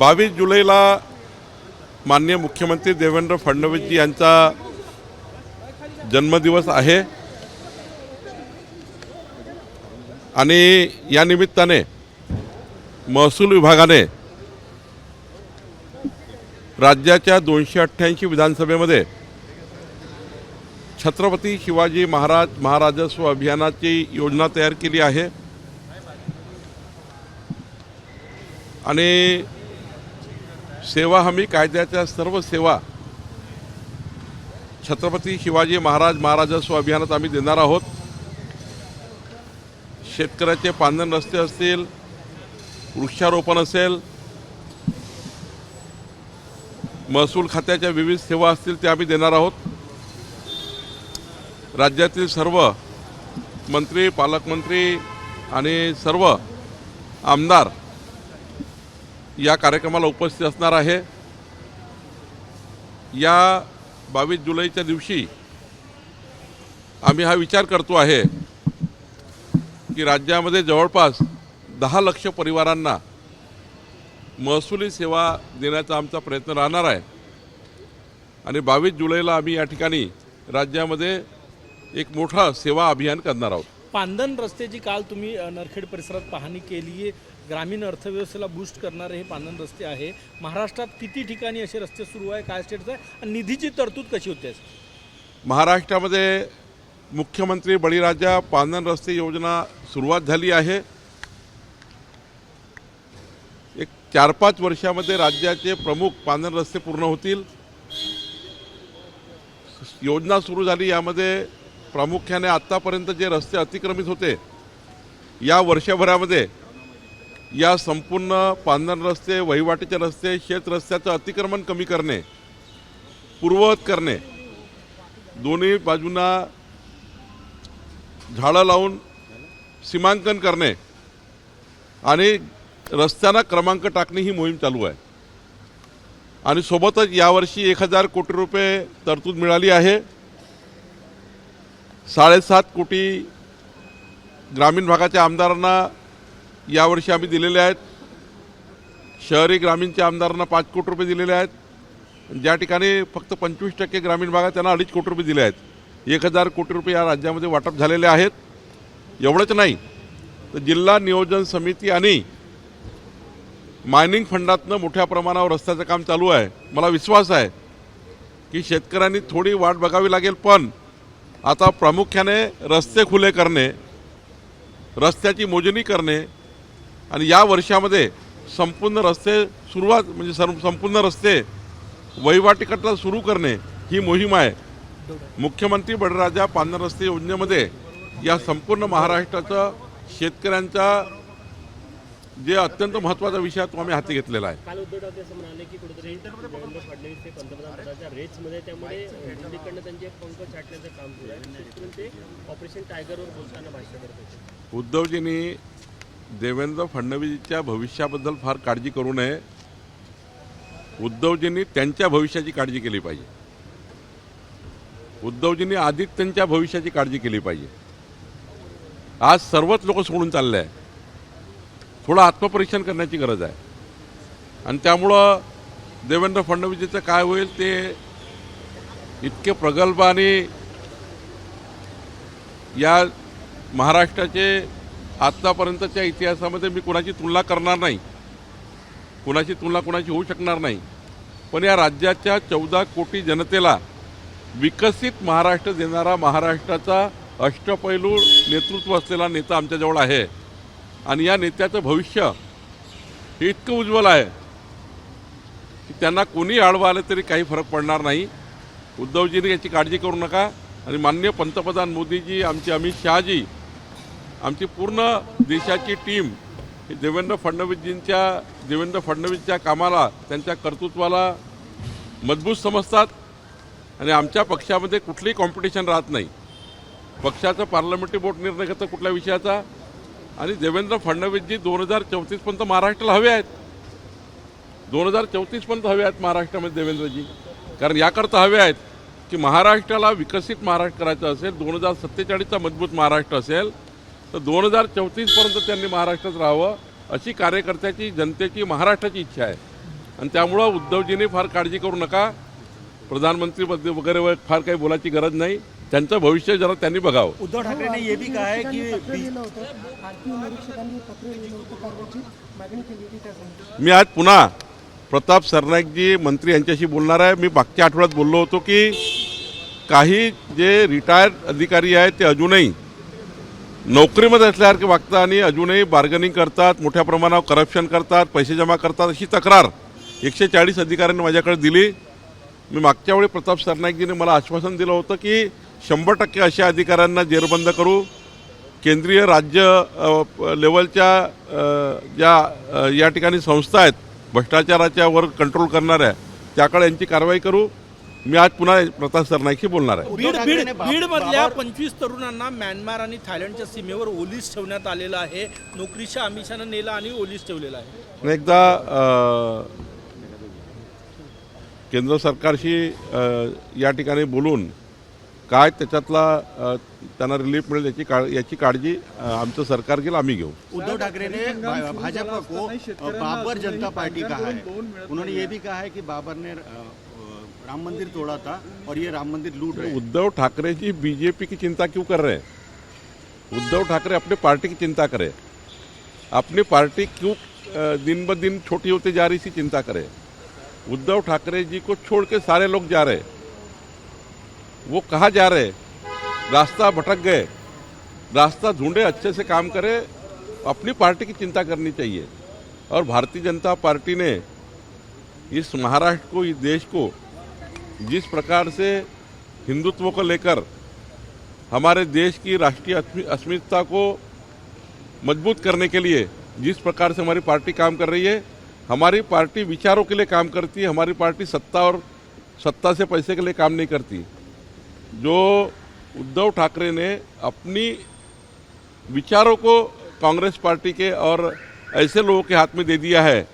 22 जुलैला माननीय मुख्यमंत्री देवेंद्र फडणवीसजी यांचा जन्मदिवस आहे आणि या निमित्ताने महसूल विभागाने राज्याच्या 288 विधानसभेमध्ये छत्रपती शिवाजी महाराजस्व अभियानाची योजना तयार केली आहे आणि सेवा हमी कायद्याच्या सर्व सेवा छत्रपती शिवाजी महाराजस्व अभियानात आम्ही देणार आहोत। शेतकऱ्याचे पांधन रस्ते असतील, वृक्षारोपण असेल, महसूल खात्याच्या विविध सेवा असतील ते आम्ही देणार आहोत। राज्यातील सर्व मंत्री, पालकमंत्री आणि सर्व आमदार या कार्यक्रमाला उपस्थित असणार आहे। या 22 जुलैच्या दिवशी आम्ही हा विचार करतो आहे की राज्यामध्ये जवळपास 10 लाख परिवारांना महसुली सेवा देण्याचा आमचा प्रयत्न राहणार आहे आणि 22 जुलैला आम्ही या ठिकाणी राज्यामध्ये एक मोठा सेवा अभियान करणार आहोत। पांधन रस्त्याची काल तुम्ही नरखेड परिसरात पाहणी केली आहे। ग्रामीण अर्थव्यवस्थेला बूस्ट करणारे हे पांधन रस्ते आहे। महाराष्ट्रात किती ठिकाणी असे रस्ते सुरू आहे, काय स्टेटस आहे आणि निधीची तरतूद कशी होते? महाराष्ट्रामध्ये मुख्यमंत्री बळीराजा पांधन रस्ते योजना सुरुवात झाली आहे। एक 4-5 वर्षामध्ये राज्याचे प्रमुख पांधन रस्ते पूर्ण होतील। योजना सुरू झाली, यामध्ये प्रामुख्याने आत्तापर्यंत जे रस्ते अतिक्रमित होते या वर्षभरामध्ये या संपूर्ण पांधन रस्ते, वहिवाटीचे रस्ते, शेत रस्त्याचं अतिक्रमण कमी करणे, पूर्ववत करणे, दोन्ही बाजूंना झाडं लावून सीमांकन करणे आणि रस्त्यांना क्रमांक टाकणे ही मोहीम चालू आहे आणि सोबतच यावर्षी 1000 कोटी रुपये तरतूद मिळाली आहे। 7.5 कोटी ग्रामीण भागाच्या आमदारांना यावर्षी आम्ही दिलेले आहेत। शहरी ग्रामीणच्या आमदारांना 5 कोटी रुपये दिलेले आहेत। ज्या ठिकाणी फक्त 25% ग्रामीण भागात त्यांना 2.5 कोटी रुपये दिले आहेत। 1000 कोटी रुपये या राज्यामध्ये वाटप झालेले आहेत। एवढंच नाही तर जिल्हा नियोजन समिती आणि मायनिंग फंडातनं मोठ्या प्रमाणावर रस्त्याचं काम चालू आहे। मला विश्वास आहे की शेतकऱ्यांनी थोडी वाट बघावी लागेल, पण आता प्रामुख्याने रस्ते खुले करणे, रस्त्याची मोजणी करणे आणि या वर्षामध्ये संपूर्ण रस्ते संपूर्ण रस्ते वहिवाटीकरता सुरू करणे ही मोहीम आहे। मुख्यमंत्री बळीराजा पांधन रस्ते योजनेमध्ये या संपूर्ण महाराष्ट्राचं शेतकऱ्यांचा जे अत्यंत महत्त्वाचा विषय तो आम्ही हाती घेतलेला आहे। काल उद्धव ठाकरे असं म्हणाले की कुठेतरी देवेंद्र फडणवीस हे पंतप्रधान पदाच्या रेसमध्ये, त्यामुळे दिल्लीकडनं त्यांचे पंख छाटण्याचं काम सुरू आहे। ते ऑपरेशन टायगरवर बोलताना भाष्य करत होते। उद्धवजींनी देवेंद्र फडणवीसच्या भविष्याबद्दल फार काळजी करू नये। उद्धवजींनी त्यांच्या भविष्याची काळजी केली पाहिजे। उद्धवजींनी आधीच त्यांच्या भविष्याची काळजी केली पाहिजे। आज सर्वच लोक सोडून चालले आहे। थोडं आत्मपरीक्षण करण्याची गरज आहे आणि त्यामुळं देवेंद्र फडणवीसचं काय होईल ते इतके प्रगल्भ आणि या महाराष्ट्राचे आत्तापर्यंतच्या इतिहासामध्ये मी कुणाची तुलना करणार नाही, कुणाची तुलना कुणाची होऊ शकणार नाही, पण या राज्याच्या 14 कोटी जनतेला विकसित महाराष्ट्र देणारा महाराष्ट्राचा अष्टपैलू नेतृत्व असलेला नेता आमच्याजवळ आहे आणि या नेत्याचं भविष्य हे इतकं उज्ज्वल आहे की त्यांना कोणी आडवं आलं तरी काही फरक पडणार नाही। उद्धवजींनी याची काळजी करू नका आणि माननीय पंतप्रधान मोदीजी, आमचे अमित शहाजी, आमची पूर्ण देशाची टीम देवेंद्र फडणवीसच्या कामाला, त्यांच्या कर्तृत्वाला मजबूत समजतात आणि आमच्या पक्षामध्ये कुठलीही कॉम्पिटिशन राहत नाही। पक्षाचं पार्लमेंटरी बोर्ड निर्णय घेतं कुठल्या विषयाचा आणि देवेंद्र फडणवीसजी 2034 पर्यंत महाराष्ट्राला हवे आहेत। 2034 पर्यंत हवे आहेत महाराष्ट्रामध्ये देवेंद्रजी, कारण याकरता हवे आहेत की महाराष्ट्राला विकसित महाराष्ट्र करायचं असेल, 2047चा मजबूत महाराष्ट्र असेल तर 2034 पर्यंत त्यांनी महाराष्ट्रात राहावं अशी कार्यकर्त्याची, जनतेची, महाराष्ट्राची इच्छा आहे। आणि त्यामुळं उद्धवजींनी फार काळजी करू नका. प्रधानमंत्री वगैरे फार काही बोलायची गरज नाही. त्यांचं भविष्य जरा त्यांनी बघावं. उद्धव ठाकरे ने ये भी कहा है कि मी आज पुन्हा प्रताप सरनाईकजी मंत्री यांच्याशी बोलणार आहे. मी मागच्या आठवड्यात बोललो होतो की काही जे रिटायर्ड अधिकारी आहेत ते अजूनही नोकरीमध्ये असल्यासारखे वागतात आणि अजूनही बार्गनिंग करतात, मोठ्या प्रमाणावर करप्शन करतात, पैसे जमा करतात, अशी तक्रार 140 अधिकाऱ्यांनी माझ्याकडे दिली. मी मागच्या वेळी प्रताप सरनाईकजीने मला आश्वासन दिलं होतं की 100% अशा अधिकाऱ्यांना जेरबंद करू. केंद्रीय राज्य लेवलच्या ज्या या ठिकाणी संस्था आहेत भ्रष्टाचाराच्या वर कंट्रोल करणाऱ्या, त्याकडे यांची कारवाई करू. मी आज पुन्हा प्रताप सरनाईकशी बोलणार आहे. बीड मधल्या 25 तरुणांना म्यानमार आणि थायलंडच्या सीमेवर ओलीस ठेवण्यात आलेलं आहे. नोकरीच्या आमिषानं नेलं आणि ओलीस ठेवलेलं आहे. आणि एकदा केंद्र सरकारशी या ठिकाणी बोलून काय त्याच्यातला त्यांना रिलीफ मिळेल याची काळजी आमचं सरकार घेईल, आम्ही घेऊ. उद्धव ठाकरे ने भाजपा को बाबर जनता पार्टी कहा है. उन्होंने ये भी कहा है कि बाबर ने राम मंदिर तोड़ा था और ये राम मंदिर लूट रहे हैं. उद्धव ठाकरे जी बीजेपी की चिंता क्यों कर रहे हैं? उद्धव ठाकरे अपने पार्टी की चिंता करें. अपनी पार्टी क्यों दिन ब दिन छोटी होती जा रही सी चिंता करें. उद्धव ठाकरे जी को छोड़ के सारे लोग जा रहे. वो कहाँ जा रहे? रास्ता भटक गए. रास्ता ढूंढे, अच्छे से काम करे. अपनी पार्टी की चिंता करनी चाहिए. और भारतीय जनता पार्टी ने इस महाराष्ट्र को, इस देश को जिस प्रकार से हिंदुत्व को लेकर हमारे देश की राष्ट्रीय अस्मिता को मजबूत करने के लिए जिस प्रकार से हमारी पार्टी काम कर रही है, हमारी पार्टी विचारों के लिए काम करती है. हमारी पार्टी सत्ता से पैसे के लिए काम नहीं करती. जो उद्धव ठाकरे ने अपनी विचारों को कांग्रेस पार्टी के और ऐसे लोगों के हाथ में दे दिया है,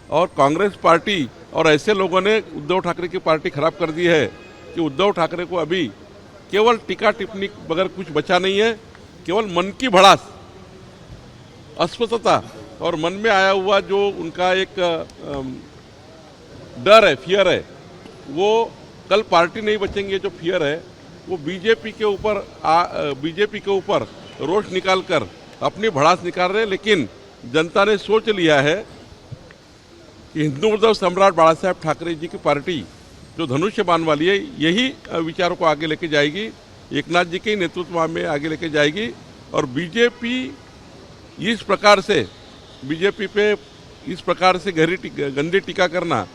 और कांग्रेस पार्टी और ऐसे लोगों ने उद्धव ठाकरे की पार्टी खराब कर दी है कि उद्धव ठाकरे को अभी केवल टीका टिप्पणी बगैर कुछ बचा नहीं है. केवल मन की भड़ास, अस्वस्थता और मन में आया हुआ जो उनका एक डर है, फियर है, वो कल पार्टी नहीं बचेंगे. जो फियर है वो बीजेपी के ऊपर रोष निकालकर अपनी भड़ास निकाल रहे. लेकिन जनता ने सोच लिया है कि हिंदू सम्राट बाला साहेब ठाकरे जी की पार्टी जो धनुष्यबाण वाली है, यही विचारों को आगे लेके जाएगी. एकनाथ जी के नेतृत्व में आगे लेके जाएगी. और बीजेपी इस प्रकार से बीजेपी पे इस प्रकार से गंदी टीका करना,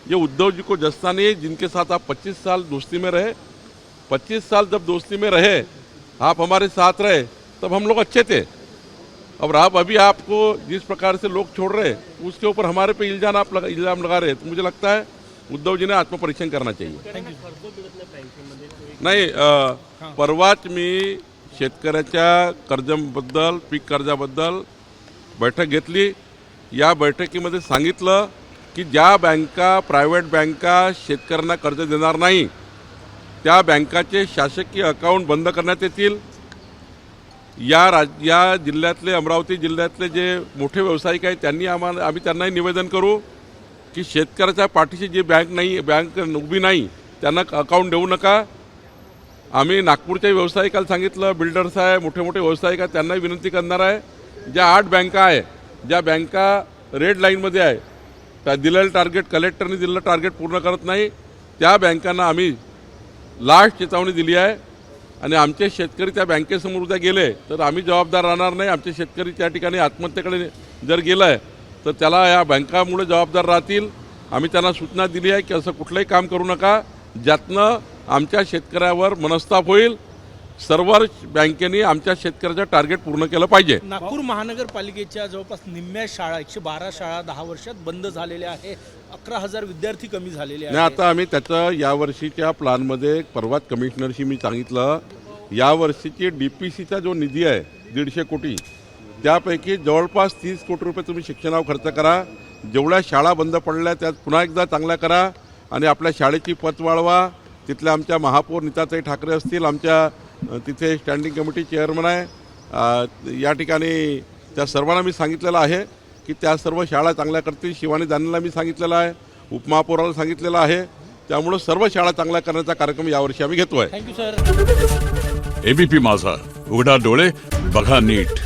ये उद्धव जी को जस्ता नहीं है. जिनके साथ आप 25 साल दोस्ती में रहे, 25 साल जब दोस्ती में रहे, आप हमारे साथ रहे, तब हम लोग अच्छे थे. और आप अभी आपको जिस प्रकार से लोग छोड़ रहे, उसके ऊपर हमारे पे इल्जाम लगा रहे. तो मुझे लगता है उद्धव जी ने आत्मपरीक्षण करना चाहिए. नाही, परवाच मी शेतकऱ्याच्या कर्जाबद्दल, पीक कर्जाबद्दल बैठक घेतली. या बैठकीमध्ये सांगितलं की ज्या बँका, प्रायव्हेट बँका शेतकऱ्यांना कर्ज देणार नाही, त्या बँकाचे शासकीय अकाउंट बंद करण्यात येतील. या जिल्ह्यातले, अमरावती जिल्ह्यातले जे मोठे व्यावसायिक आहेत आम्ही त्यांनाही निवेदन करू की शेतकऱ्याच्या पाठीशी जी बँक उभी नाही त्यांना अकाउंट देऊ नका. आम्ही नागपूरच्या व्यावसायिकाला सांगितलं, बिल्डर्स आहे, मोठे मोठे व्यावसायिक आहेत, त्यांनाही विनंती करणार आहे. ज्या 8 बँका आहे, ज्या बँका रेड लाईनमध्ये आहे, त्या दिलेलं टार्गेट, कलेक्टरने दिलेलं टार्गेट पूर्ण करत नाही, त्या बँकांना आम्ही लास्ट चेतावणी दिली आहे. आणि आमचे शेतकरी त्या बँकेसमोर उद्या गेले तर आम्ही जबाबदार राहणार नाही. आमचे शेतकरी त्या ठिकाणी आत्महत्येकडे जर गेलाय तर त्याला या बँकामुळे जबाबदार राहतील. आम्ही त्यांना सूचना दिली आहे की असं कुठलंही काम करू नका ज्यातनं आमच्या शेतकऱ्यावर मनस्ताप होईल. सर्व बँकेने आमच्या शेतकऱ्याचं टार्गेट पूर्ण केलं पाहिजे. नागपूर महानगरपालिकेच्या जवळपास निम्म्या शाळा, 112 शाळा 10 वर्षात बंद झालेल्या आहे. 11,000 विद्यार्थी कमी झालेले आहेत. आता आम्ही त्याचं यावर्षीच्या प्लॅनमध्ये परवाच कमिशनरशी मी सांगितलं, यावर्षीची DPCचा जो निधी आहे 150 कोटी, त्यापैकी जवळपास 30 कोटी रुपये तुम्ही शिक्षणावर खर्च करा. जेवढ्या शाळा बंद पडल्या त्यात पुन्हा एकदा चांगल्या करा आणि आपल्या शाळेची पत वाढवा. तिथल्या आमच्या महापौर नीताताई ठाकरे असतील, आमच्या तिथे स्टँडिंग कमिटी चेअरमन आहे, या ठिकाणी त्या सर्वांना मी सांगितलेलं आहे की त्या सर्व शाळा चांगल्या करतील. शिवानी दानेला मी सांगितलेलं आहे, उपमहापौराला सांगितलेलं आहे. त्यामुळं सर्व शाळा चांगल्या करण्याचा कार्यक्रम यावर्षी आम्ही घेतो आहे. Thank you sir. एबीपी माझा, उघडा डोळे बघा नीट.